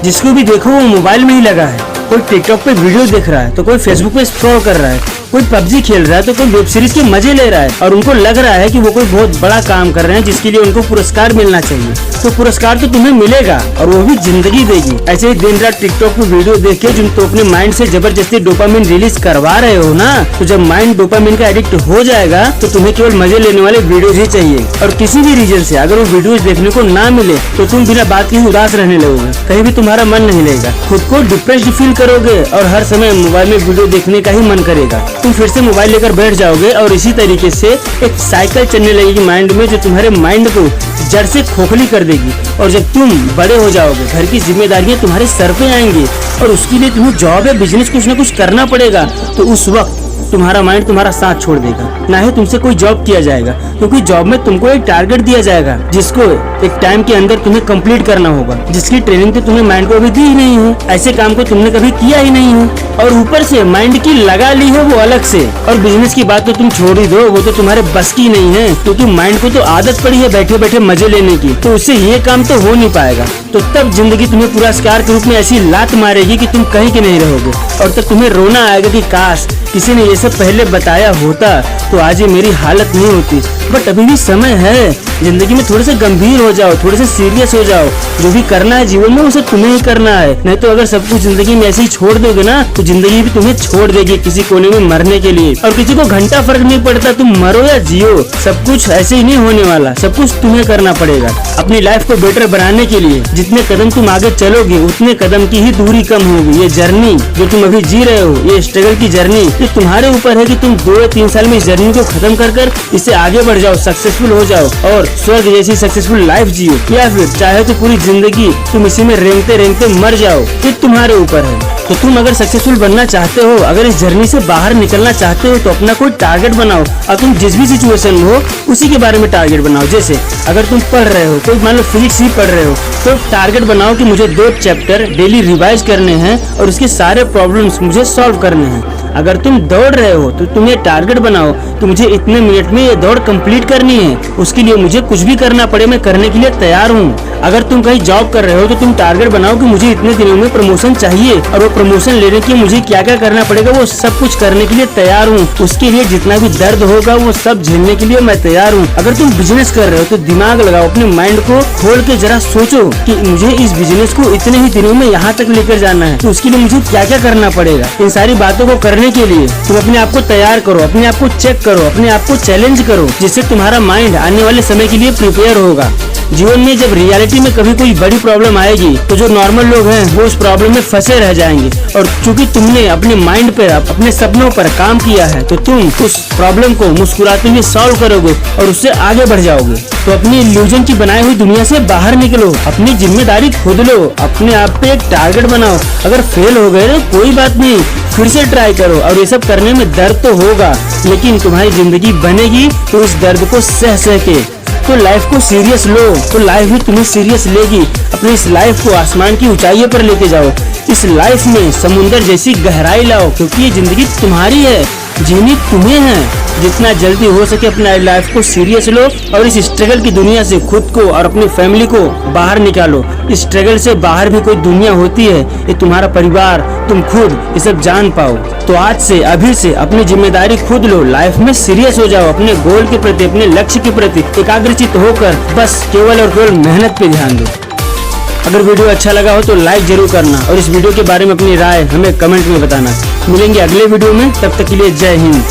जिसको भी देखो वो मोबाइल में ही लगा है। कोई टिकटॉक पे वीडियो देख रहा है तो कोई फेसबुक पे स्क्रॉल कर रहा है, कोई पबजी खेल रहा है तो कोई वेब सीरीज के मजे ले रहा है और उनको लग रहा है कि वो कोई बहुत बड़ा काम कर रहे हैं जिसके लिए उनको पुरस्कार मिलना चाहिए। तो पुरस्कार तो तुम्हें मिलेगा और वो भी जिंदगी देगी। ऐसे ही दिन रात टिकटॉक पे वीडियो देख के तुम तो अपने माइंड से जबरदस्ती डोपामिन रिलीज करवा रहे हो ना। तो जब माइंड डोपामिन का एडिक्ट हो जाएगा तो तुम्हें केवल मजे लेने वाले वीडियोज ही चाहिए और किसी भी रीजन से अगर वो वीडियोज देखने को ना मिले तो तुम बिना बात के उदास रहने लगोगे, कहीं भी तुम्हारा मन नहीं लगेगा, खुद को डिप्रेस्ड फील करोगे और हर समय मोबाइल में वीडियो देखने का ही मन करेगा। तुम फिर से मोबाइल लेकर बैठ जाओगे और इसी तरीके से एक साइकिल चलने लगेगी माइंड में जो तुम्हारे माइंड को जड़ से खोखली कर देगी। और जब तुम बड़े हो जाओगे घर की जिम्मेदारियां तुम्हारे सर पे आएंगी और उसके लिए तुम्हें जॉब या बिजनेस कुछ ना कुछ करना पड़ेगा। तो उस वक्त तुम्हारा माइंड तुम्हारा साथ छोड़ देगा, ना ही तुमसे कोई जॉब किया जाएगा क्योंकि जॉब में तुमको एक टारगेट दिया जाएगा जिसको एक टाइम के अंदर तुम्हें कंप्लीट करना होगा, जिसकी ट्रेनिंग तो तुम्हें माइंड को अभी दी ही नहीं है। ऐसे काम को तुमने कभी किया ही नहीं है और ऊपर से माइंड की लगा ली है वो अलग से। और बिजनेस की बात तो तुम छोड़ ही दो, वो तो तुम्हारे बस की नहीं है क्योंकि माइंड को तो आदत पड़ी है बैठे बैठे मजे लेने की, तो उससे ये काम तो हो नहीं पाएगा। तो तब जिंदगी तुम्हें पुरस्कार के रूप में ऐसी लात मारेगी कि तुम कहीं के नहीं रहोगे और तब तुम्हें रोना आएगा कि काश किसी ने ये सब पहले बताया होता तो आज ये मेरी हालत नहीं होती। बट अभी भी समय है, जिंदगी में थोड़े से गंभीर हो जाओ, थोड़े से सीरियस हो जाओ। जो भी करना है जीवन में उसे तुम्हें ही करना है, नहीं तो अगर सब कुछ जिंदगी में ऐसे ही छोड़ दोगे ना तो जिंदगी भी तुम्हें छोड़ देगी किसी कोने में मरने के लिए। और किसी को घंटा फर्क नहीं पड़ता तुम मरो या जियो, सब कुछ ऐसे ही नहीं होने वाला, सब कुछ तुम्हें करना पड़ेगा। अपनी लाइफ को बेटर बनाने के लिए जितने कदम तुम आगे चलोगे उतने कदम की ही दूरी कम होगी। ये जर्नी जो तुम अभी जी रहे हो, ये स्ट्रगल की जर्नी, ये तुम्हारे ऊपर है कि तुम 2 या 3 साल में इस जर्नी को खत्म कर इससे आगे बढ़ जाओ, सक्सेसफुल हो जाओ और स्वर्ग जैसी सक्सेसफुल लाइफ जियो, या फिर चाहे तो पूरी जिंदगी तुम इसी में रेंगते रेंगते मर जाओ। ये तुम्हारे ऊपर है। तो तुम अगर सक्सेसफुल बनना चाहते हो, अगर इस जर्नी से बाहर निकलना चाहते हो तो अपना कोई टारगेट बनाओ और तुम जिस भी सिचुएशन में हो उसी के बारे में टारगेट बनाओ। जैसे अगर तुम पढ़ रहे हो, कोई मान लो फिजिक्स ही पढ़ रहे हो, तो टारगेट बनाओ कि मुझे 2 चैप्टर डेली रिवाइज करने हैं और उसके सारे प्रॉब्लम्स मुझे सॉल्व करने हैं। अगर तुम दौड़ रहे हो तो तुम ये टारगेट बनाओ तो मुझे इतने मिनट में ये दौड़ कंप्लीट करनी है, उसके लिए मुझे कुछ भी करना पड़े मैं करने के लिए तैयार हूँ। अगर तुम कहीं जॉब कर रहे हो तो तुम टारगेट बनाओ कि मुझे इतने दिनों में प्रमोशन चाहिए और वो प्रमोशन लेने के लिए मुझे क्या क्या करना पड़ेगा वो सब कुछ करने के लिए तैयार हूँ। उसके लिए जितना भी दर्द होगा वो सब झेलने के लिए मैं तैयार हूँ। अगर तुम बिजनेस कर रहे हो तो दिमाग लगाओ, अपने माइंड को खोल के जरा सोचो कि मुझे इस बिजनेस को इतने ही दिनों में यहाँ तक लेकर जाना है, तो उसके लिए मुझे क्या क्या करना पड़ेगा। इन सारी बातों को करने के लिए तुम अपने आप को तैयार करो, अपने आप को चेक करो, अपने आप को चैलेंज करो, जिससे तुम्हारा माइंड आने वाले समय के लिए प्रिपेयर होगा। जीवन में जब रियलिटी में कभी कोई बड़ी प्रॉब्लम आएगी तो जो नॉर्मल लोग हैं वो उस प्रॉब्लम में फंसे रह जाएंगे और चूंकि तुमने अपने माइंड पर, अपने सपनों पर काम किया है तो तुम उस प्रॉब्लम को मुस्कुराते हुए सॉल्व करोगे और उससे आगे बढ़ जाओगे। तो अपनी इल्यूजन की बनाई हुई दुनिया से बाहर निकलो, अपनी जिम्मेदारी खुद लो, अपने आप पे एक टारगेट बनाओ। अगर फेल हो गए तो कोई बात नहीं, फिर से ट्राई करो और ये सब करने में दर्द तो होगा लेकिन तुम्हारी जिंदगी बनेगी तो इस दर्द को सह सह के। तो लाइफ को सीरियस लो तो लाइफ भी तुम्हें सीरियस लेगी। अपनी इस लाइफ को आसमान की ऊंचाइयों पर लेके जाओ, इस लाइफ में समुंदर जैसी गहराई लाओ क्योंकि ये जिंदगी तुम्हारी है, जीनी तुम्हें है। जितना जल्दी हो सके अपना लाइफ को सीरियस लो और इस स्ट्रगल की दुनिया से खुद को और अपनी फैमिली को बाहर निकालो। इस स्ट्रगल से बाहर भी कोई दुनिया होती है, ये तुम्हारा परिवार, तुम खुद ये सब जान पाओ। तो आज से, अभी से अपनी जिम्मेदारी खुद लो, लाइफ में सीरियस हो जाओ, अपने गोल के प्रति, अपने लक्ष्य के प्रति एकाग्रचित होकर बस केवल और केवल मेहनत पे ध्यान दो। अगर वीडियो अच्छा लगा हो तो लाइक जरूर करना और इस वीडियो के बारे में अपनी राय हमें कमेंट में बताना। मिलेंगे अगले वीडियो में, तब तक के लिए जय हिंद।